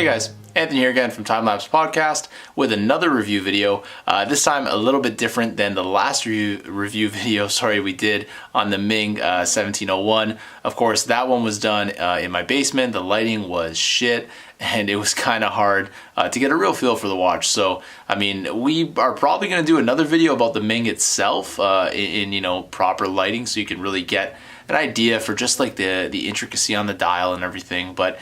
Hey guys, Anthony here again from TimeLaps Podcast with another review video. This time a little bit different than the last review video we did on the Ming 1701. Of course, that one was done in my basement. The lighting was shit and it was kind of hard to get a real feel for the watch. So, I mean, we are probably going to do another video about the Ming itself in proper lighting so you can really get an idea for just like the intricacy on the dial and everything. But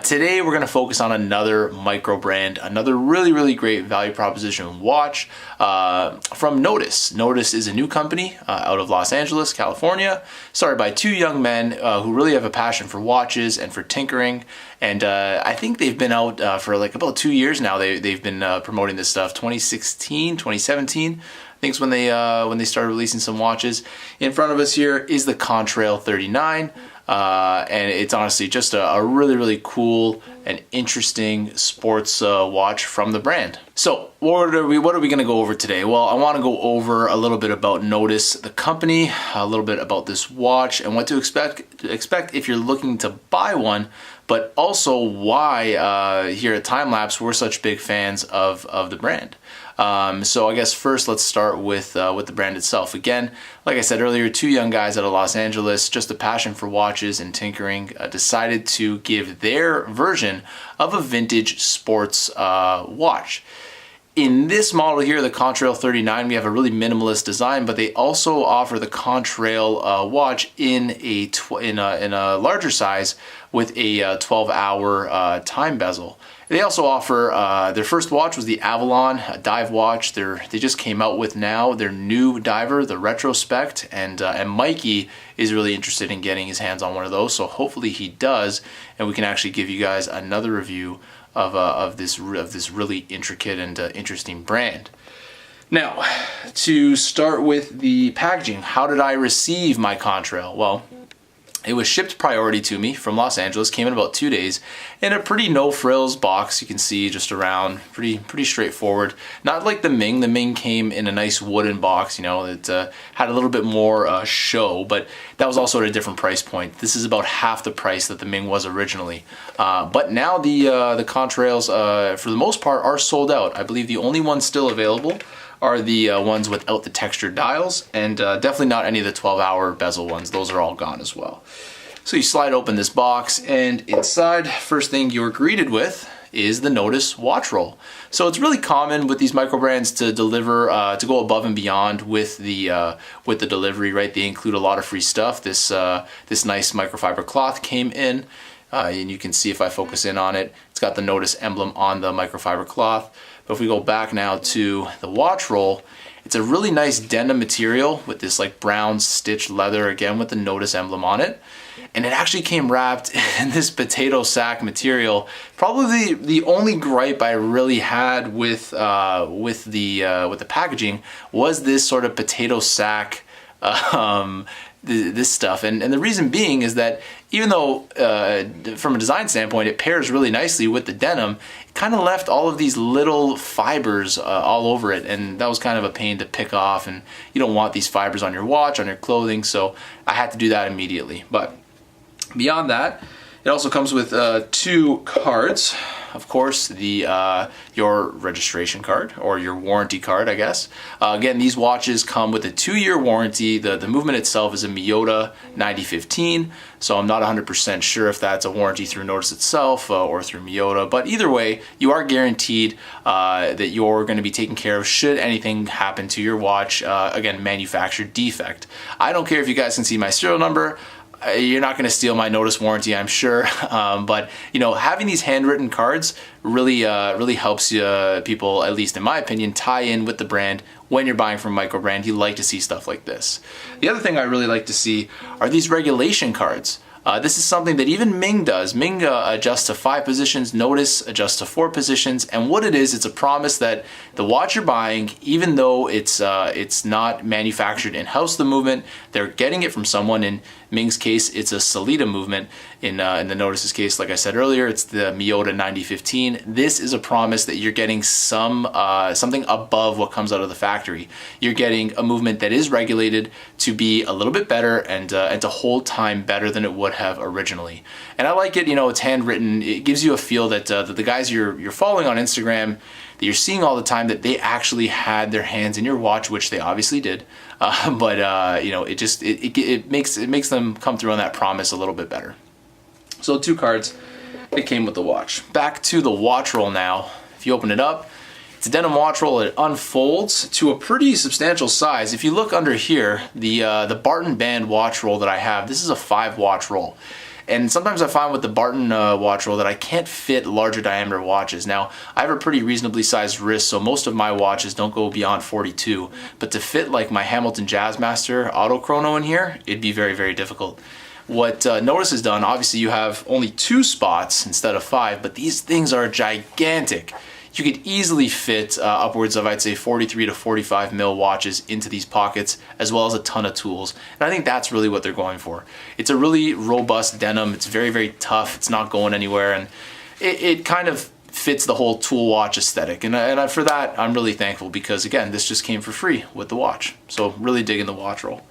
today we're going to focus on another micro brand, another really great value proposition watch from Nodus. Nodus is a new company out of Los Angeles, California, started by two young men who really have a passion for watches and for tinkering. And I think they've been out for like about 2 years now. They've been promoting this stuff. 2016, 2017. I think it's when they started releasing some watches. In front of us here is the Contrail 39, and it's honestly just a really cool and interesting sports watch from the brand. So what are we going to go over today? Well, I want to go over a little bit about Nodus, the company, a little bit about this watch, and what to expect if you're looking to buy one, but also why here at TimeLaps we're such big fans of the brand. So I guess first let's start with the brand itself. Again, like I said earlier, two young guys out of Los Angeles, just a passion for watches and tinkering, decided to give their version of a vintage sports watch. In this model here, the Contrail 39, we have a really minimalist design, but they also offer the Contrail watch in a larger size with a 12-hour time bezel. They also offer, their first watch was the Avalon dive watch. They just came out with now their new diver, the Retrospect, and Mikey is really interested in getting his hands on one of those, so hopefully he does, and we can actually give you guys another review of this really intricate and interesting brand. Now, to start with the packaging, how did I receive my Contrail? Well, it was shipped priority to me from Los Angeles, came in about 2 days, in a pretty no-frills box. You can see just around, pretty straightforward. Not like the Ming. The Ming came in a nice wooden box, that had a little bit more show, but that was also at a different price point. This is about half the price that the Ming was originally. But now the Contrails, for the most part, are sold out. I believe the only ones still available are the ones without the textured dials, and definitely not any of the 12-hour bezel ones. Those are all gone as well. So you slide open this box, and inside, first thing you're greeted with is the Nodus watch roll. So it's really common with these micro brands to deliver, to go above and beyond with the delivery, right? They include a lot of free stuff. This nice microfiber cloth came in, and you can see if I focus in on it, it's got the Nodus emblem on the microfiber cloth. But if we go back now to the watch roll, it's a really nice denim material with this like brown stitched leather, again with the Nodus emblem on it. And it actually came wrapped in this potato sack material. Probably the only gripe I really had with the packaging was this sort of potato sack this stuff, and the reason being is that even though from a design standpoint it pairs really nicely with the denim, it kind of left all of these little fibers all over it, and that was kind of a pain to pick off, and you don't want these fibers on your watch, on your clothing, so I had to do that immediately. But beyond that, it also comes with two cards. Of course, your registration card, or your warranty card, I guess. Again, these watches come with a 2-year warranty. The movement itself is a Miyota 9015, so I'm not 100% sure if that's a warranty through Nodus itself or through Miyota, but either way, you are guaranteed that you're going to be taken care of should anything happen to your watch, again, manufacturer defect. I don't care if you guys can see my serial number. You're not going to steal my Nodus warranty, I'm sure, but having these handwritten cards really helps people, at least in my opinion, tie in with the brand. When you're buying from a micro brand, you like to see stuff like this. The other thing I really like to see are these regulation cards. This is something that even Ming does. Ming adjusts to 5 positions, Nodus adjusts to 4 positions, and what it is, it's a promise that the watch you're buying, even though it's not manufactured in-house, the movement, they're getting it from someone, in Ming's case, it's a Sellita movement. In the Nodus's case, like I said earlier, it's the Miyota 9015. This is a promise that you're getting something above what comes out of the factory. You're getting a movement that is regulated to be a little bit better and to hold time better than it would have originally. And I like it. You know, it's handwritten. It gives you a feel that the guys you're following on Instagram, that you're seeing all the time, that they actually had their hands in your watch, which they obviously did. But you know, it makes them come through on that promise a little bit better. So 2 cards that came with the watch. Back to the watch roll now. If you open it up, it's a denim watch roll. It unfolds to a pretty substantial size. If you look under here, the Barton band watch roll that I have, this is a 5 watch roll. And sometimes I find with the Barton watch roll that I can't fit larger diameter watches. Now, I have a pretty reasonably sized wrist, so most of my watches don't go beyond 42. But to fit like my Hamilton Jazzmaster Auto Chrono in here, it'd be very, very difficult. What Nodus has done, obviously you have only 2 spots instead of 5, but these things are gigantic. You could easily fit upwards of, I'd say, 43 to 45 mil watches into these pockets, as well as a ton of tools. And I think that's really what they're going for. It's a really robust denim. It's very, very tough. It's not going anywhere. And it kind of fits the whole tool watch aesthetic. And for that, I'm really thankful because, again, this just came for free with the watch. So really digging the watch roll.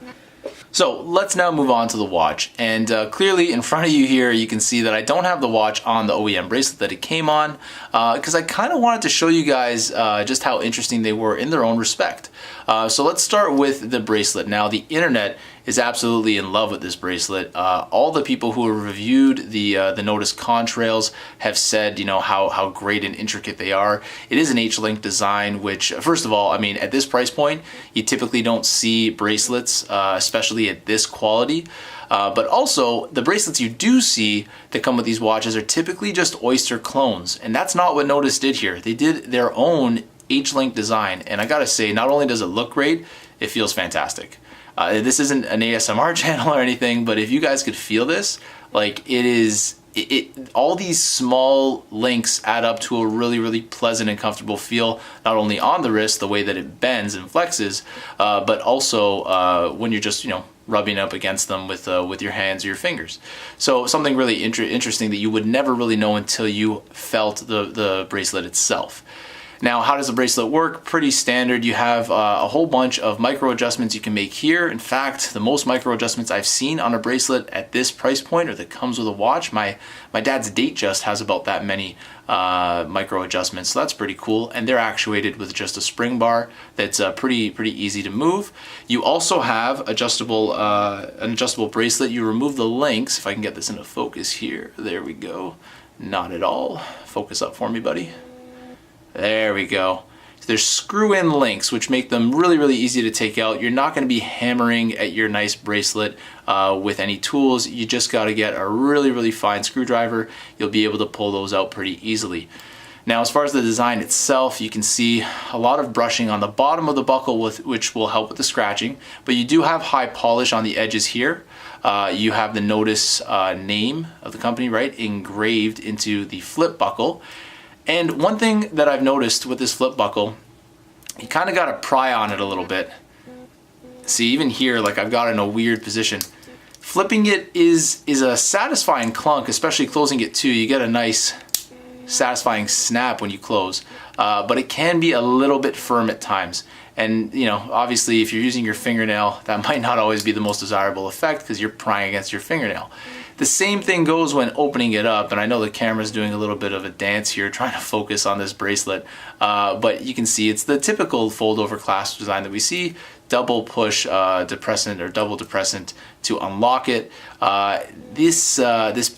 So let's now move on to the watch, and clearly in front of you here you can see that I don't have the watch on the OEM bracelet that it came on, because I kind of wanted to show you guys just how interesting they were in their own respect. So let's start with the bracelet. Now, the internet is absolutely in love with this bracelet. All the people who have reviewed the Nodus Contrails have said, you know, how great and intricate they are. It is an H-link design, which, first of all, I mean, at this price point, you typically don't see bracelets, especially at this quality. But also, the bracelets you do see that come with these watches are typically just Oyster clones, and that's not what Nodus did here. They did their own H-link design, and I gotta say, not only does it look great, it feels fantastic. This isn't an ASMR channel or anything, but if you guys could feel this, like all these small links add up to a really, really pleasant and comfortable feel, not only on the wrist, the way that it bends and flexes, but also when you're just, you know, rubbing up against them with your hands or your fingers. So something really interesting that you would never really know until you felt the bracelet itself. Now, how does the bracelet work? Pretty standard. You have a whole bunch of micro adjustments you can make here. In fact, the most micro adjustments I've seen on a bracelet at this price point, or that comes with a watch, my dad's Datejust has about that many micro adjustments, so that's pretty cool. And they're actuated with just a spring bar that's pretty easy to move. You also have an adjustable bracelet. You remove the links. If I can get this into focus here, there we go. Not at all. Focus up for me, buddy. There we go. So there's screw-in links, which make them really, really easy to take out. You're not going to be hammering at your nice bracelet with any tools. You just got to get a really, really fine screwdriver. You'll be able to pull those out pretty easily. Now, as far as the design itself, you can see a lot of brushing on the bottom of the buckle, which will help with the scratching. But you do have high polish on the edges here. You have the Nodus name of the company, right, engraved into the flip buckle. And one thing that I've noticed with this flip buckle, you kind of got to pry on it a little bit. See, even here, like I've got it in a weird position. Flipping it is a satisfying clunk, especially closing it too. You get a nice satisfying snap when you close, but it can be a little bit firm at times. And, you know, obviously if you're using your fingernail, that might not always be the most desirable effect because you're prying against your fingernail. The same thing goes when opening it up, and I know the camera's doing a little bit of a dance here trying to focus on this bracelet, but you can see it's the typical fold-over clasp design that we see. Double push depressant or double depressant to unlock it. This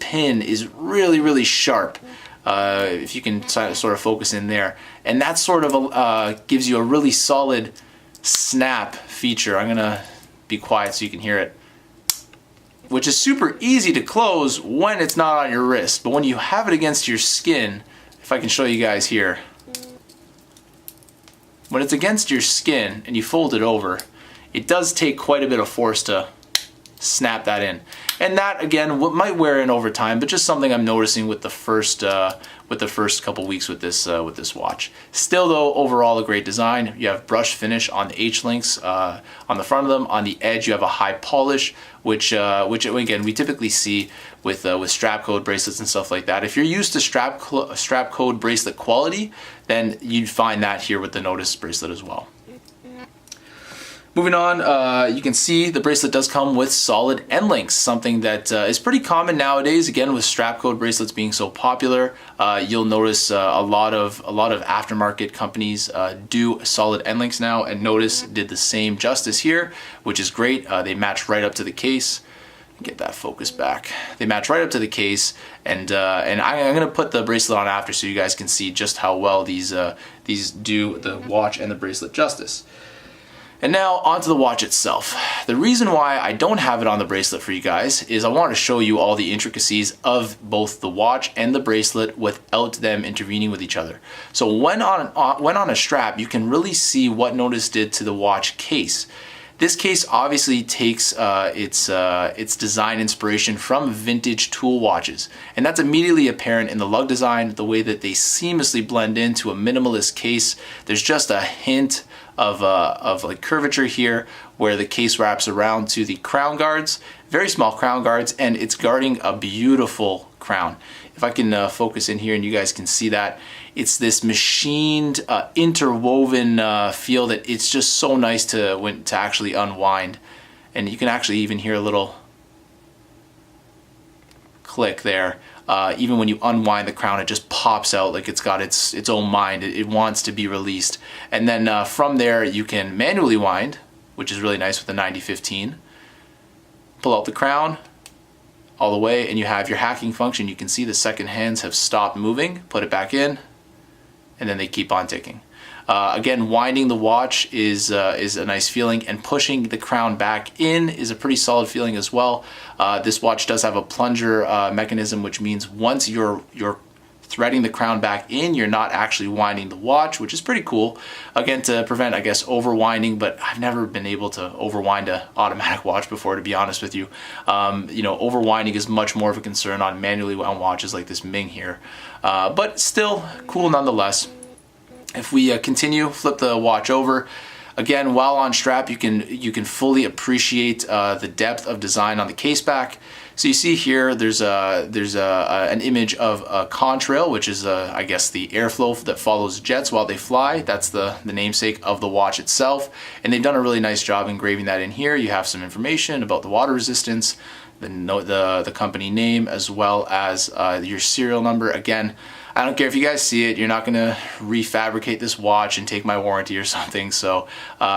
pin is really, really sharp. If you can sort of focus in there, and that sort of gives you a really solid snap feature. I'm gonna be quiet so you can hear it, which is super easy to close when it's not on your wrist, but when you have it against your skin, if I can show you guys here, when it's against your skin and you fold it over, it does take quite a bit of force to snap that in. And that again might wear in over time, but just something I'm noticing with the first couple weeks with this watch. Still though, overall a great design. You have brush finish on the H links on the front of them. On the edge you have a high polish, which again we typically see with strap code bracelets and stuff like that. If you're used to strap code bracelet quality, then you'd find that here with the Nodus bracelet as well. Moving on, you can see the bracelet does come with solid end links, something that is pretty common nowadays. Again, with strap code bracelets being so popular, you'll notice a lot of aftermarket companies do solid end links now, and Nodus did the same justice here, which is great. They match right up to the case. Get that focus back. They match right up to the case, and I'm gonna put the bracelet on after so you guys can see just how well these do the watch and the bracelet justice. And now onto the watch itself. The reason why I don't have it on the bracelet for you guys is I want to show you all the intricacies of both the watch and the bracelet without them intervening with each other. So when on a strap, you can really see what Nodus did to the watch case. This case obviously takes its design inspiration from vintage tool watches, and that's immediately apparent in the lug design, the way that they seamlessly blend into a minimalist case. There's just a hint of like curvature here where the case wraps around to the crown guards, very small crown guards, and it's guarding a beautiful crown. If I can focus in here and you guys can see that, it's this machined, interwoven feel that it's just so nice to actually unwind. And you can actually even hear a little click there. Even when you unwind the crown, it just pops out like it's got its own mind. It wants to be released. And then from there, you can manually wind, which is really nice with the 9015. Pull out the crown all the way, and you have your hacking function. You can see the second hands have stopped moving. Put it back in, and then they keep on ticking. Again, winding the watch is a nice feeling, and pushing the crown back in is a pretty solid feeling as well. This watch does have a plunger mechanism, which means once you're threading the crown back in, you're not actually winding the watch, which is pretty cool. Again, to prevent, I guess, overwinding, but I've never been able to overwind an automatic watch before, to be honest with you. You know, overwinding is much more of a concern on manually wound watches like this Ming here, but still cool nonetheless. If we continue, flip the watch over. Again, while on strap, you can fully appreciate the depth of design on the case back. So you see here, there's an image of a contrail, which is I guess the airflow that follows jets while they fly. That's the namesake of the watch itself, and they've done a really nice job engraving that in here. You have some information about the water resistance, the company name, as well as your serial number. Again, I don't care if you guys see it, you're not gonna refabricate this watch and take my warranty or something. So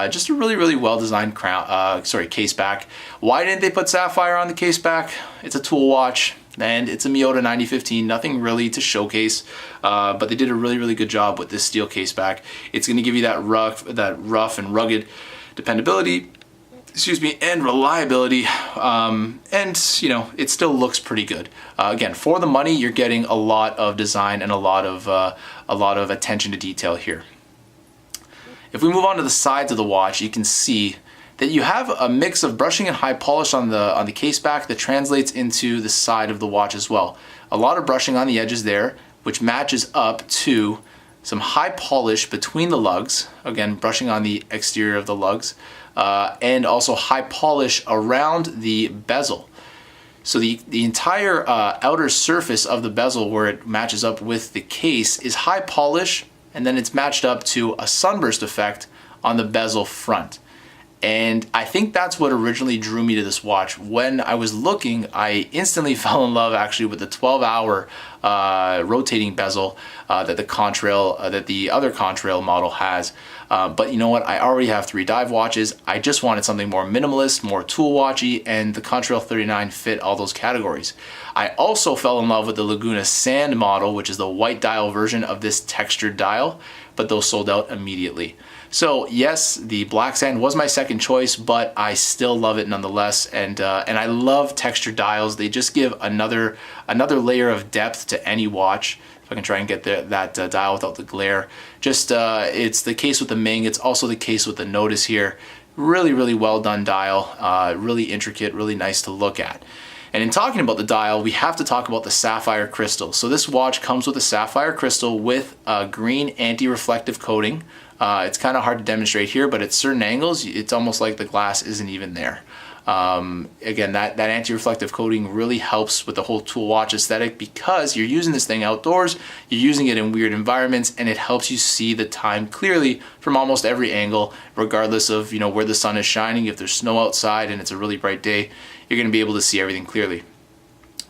just a really well designed case back. Why didn't they put sapphire on the case back? It's a tool watch and it's a Miyota 9015, nothing really to showcase, but they did a really good job with this steel case back. It's gonna give you that rough and rugged dependability, and reliability, and you know, it still looks pretty good. Again, for the money, you're getting a lot of design and a lot of attention to detail here. If we move on to the sides of the watch, you can see that you have a mix of brushing and high polish on the case back that translates into the side of the watch as well. A lot of brushing on the edges there, which matches up to some high polish between the lugs. Again, brushing on the exterior of the lugs. And also high polish around the bezel. So the entire outer surface of the bezel, where it matches up with the case, is high polish, and then it's matched up to a sunburst effect on the bezel front. And I think that's what originally drew me to this watch. When I was looking, I instantly fell in love actually with the 12-hour rotating bezel that the other Contrail model has. But you know what? I already have 3 dive watches. I just wanted something more minimalist, more tool watchy, and the Contrail 39 fit all those categories. I also fell in love with the Laguna Sand model, which is the white dial version of this textured dial, but those sold out immediately. So yes, the black sand was my second choice, but I still love it nonetheless. And I love textured dials. They just give another layer of depth to any watch. If I can try and get that dial without the glare. Just it's the case with the Ming. It's also the case with the Nodus here. Really, really well done dial, really intricate, really nice to look at. And in talking about the dial, we have to talk about the sapphire crystal. So this watch comes with a sapphire crystal with a green anti-reflective coating. It's kind of hard to demonstrate here, but at certain angles, it's almost like the glass isn't even there. Again, that anti-reflective coating really helps with the whole tool watch aesthetic because you're using this thing outdoors, you're using it in weird environments, and it helps you see the time clearly from almost every angle, regardless of, you know, where the sun is shining. If there's snow outside and it's a really bright day, you're going to be able to see everything clearly.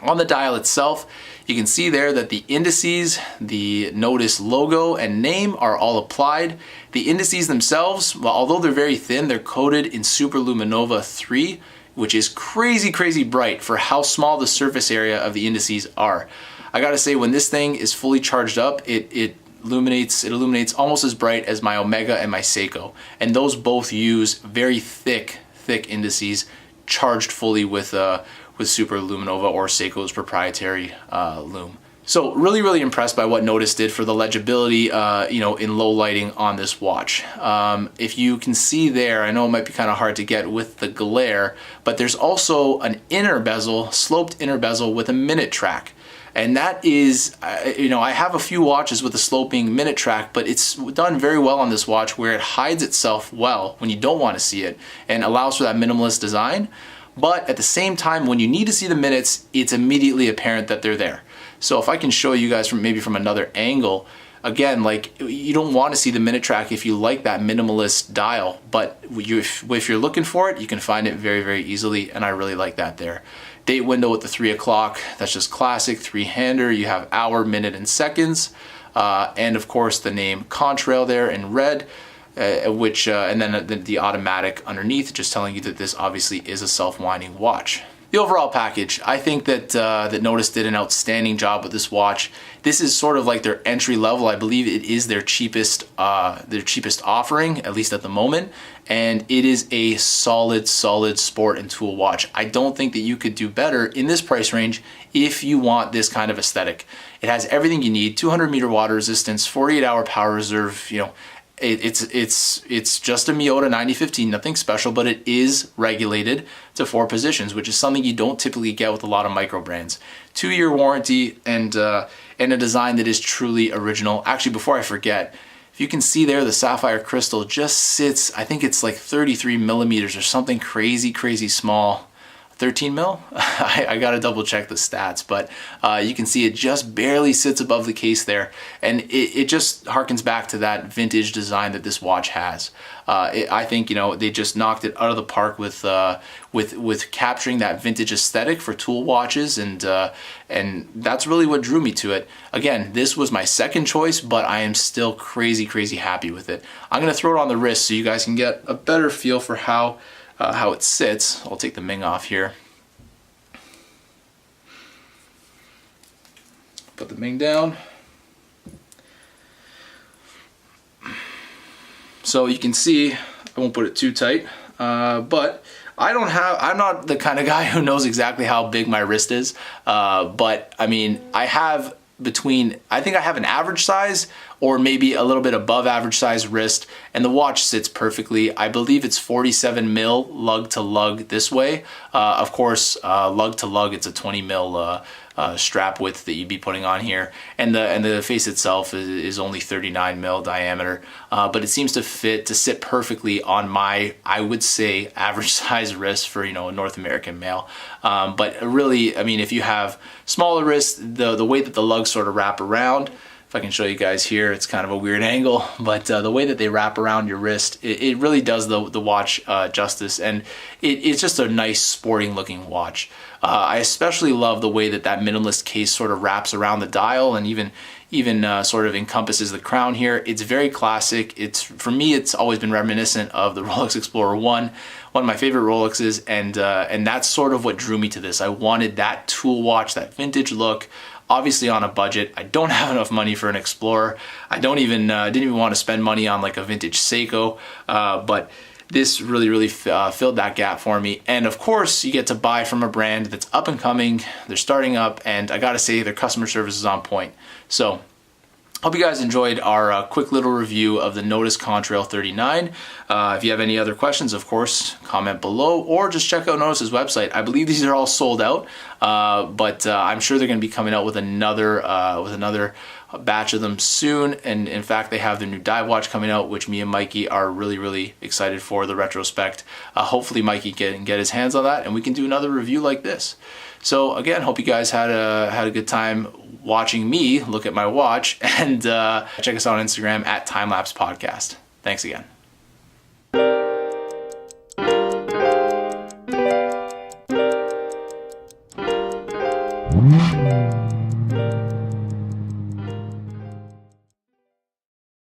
On the dial itself, you can see there that the indices, the Nodus logo and name are all applied. The indices themselves, well, although they're very thin, they're coated in Superluminova 3, which is crazy, crazy bright for how small the surface area of the indices are. I gotta say, when this thing is fully charged up, it illuminates almost as bright as my Omega and my Seiko. And those both use very thick indices charged fully with Superluminova or Seiko's proprietary lume. So really, really impressed by what Nodus did for the legibility, you know, in low lighting on this watch. If you can see there, I know it might be kind of hard to get with the glare, but there's also an inner bezel, sloped inner bezel with a minute track. And that is, you know, I have a few watches with a sloping minute track, but it's done very well on this watch where it hides itself well when you don't want to see it and allows for that minimalist design. But at the same time, when you need to see the minutes, it's immediately apparent that they're there. So if I can show you guys from maybe from another angle, again, like you don't want to see the minute track if you like that minimalist dial, but if you're looking for it, you can find it very, very easily, and I really like that there. Date window at the 3 o'clock, that's just classic, 3-hander. You have hour, minute, and seconds, and of course the name Contrail there in red. And then the automatic underneath, just telling you that this obviously is a self-winding watch. The overall package, I think that that Nodus did an outstanding job with this watch. This is sort of like their entry level. I believe it is their cheapest offering, at least at the moment. And it is a solid sport and tool watch. I don't think that you could do better in this price range if you want this kind of aesthetic. It has everything you need: 200-meter water resistance, 48-hour power reserve. You know, it's just a Miyota 9015, nothing special, but it is regulated to 4 positions, which is something you don't typically get with a lot of micro brands. 2-year warranty and a design that is truly original. Actually, before I forget, if you can see there, the sapphire crystal just sits, I think it's like 33 millimeters or something crazy, crazy small. 13 mil? I gotta double check the stats, but you can see it just barely sits above the case there, and it just harkens back to that vintage design that this watch has. I think, you know, they just knocked it out of the park with capturing that vintage aesthetic for tool watches, and that's really what drew me to it. Again, this was my second choice, but I am still crazy, crazy happy with it. I'm gonna throw it on the wrist so you guys can get a better feel for how it sits. I'll take the Ming off here. Put the Ming down. So you can see, I won't put it too tight, but I'm not the kind of guy who knows exactly how big my wrist is, but I mean, I think I have an average size or maybe a little bit above average size wrist, and the watch sits perfectly. I believe it's 47 mil lug to lug this way. Of course, lug to lug, it's a 20 mil strap width that you'd be putting on here, and the face itself is only 39 mil diameter, but it seems to sit perfectly on my, I would say, average size wrist for, you know, a North American male. But really, I mean, if you have smaller wrists, the way that the lugs sort of wrap around, if I can show you guys here, it's kind of a weird angle, but the way that they wrap around your wrist, it really does the watch justice, and it's just a nice sporting looking watch. I especially love the way that minimalist case sort of wraps around the dial and even sort of encompasses the crown here. It's very classic. For me, it's always been reminiscent of the Rolex Explorer 1, one of my favorite Rolexes, and that's sort of what drew me to this. I wanted that tool watch, that vintage look. Obviously on a budget. I don't have enough money for an Explorer. I didn't even want to spend money on like a vintage Seiko, but this really filled that gap for me. And of course, you get to buy from a brand that's up and coming. They're starting up, and I gotta say their customer service is on point. So Hope you guys enjoyed our quick little review of the Nodus Contrail 39. If you have any other questions, of course, comment below or just check out Nodus's website. I believe these are all sold out, but I'm sure they're going to be coming out with another batch of them soon. And in fact, they have their new dive watch coming out, which me and Mikey are really excited for, the retrospect. Hopefully Mikey can get his hands on that and we can do another review like this. So again, hope you guys had a good time watching me look at my watch, and check us out on Instagram at TimeLaps Podcast. Thanks again.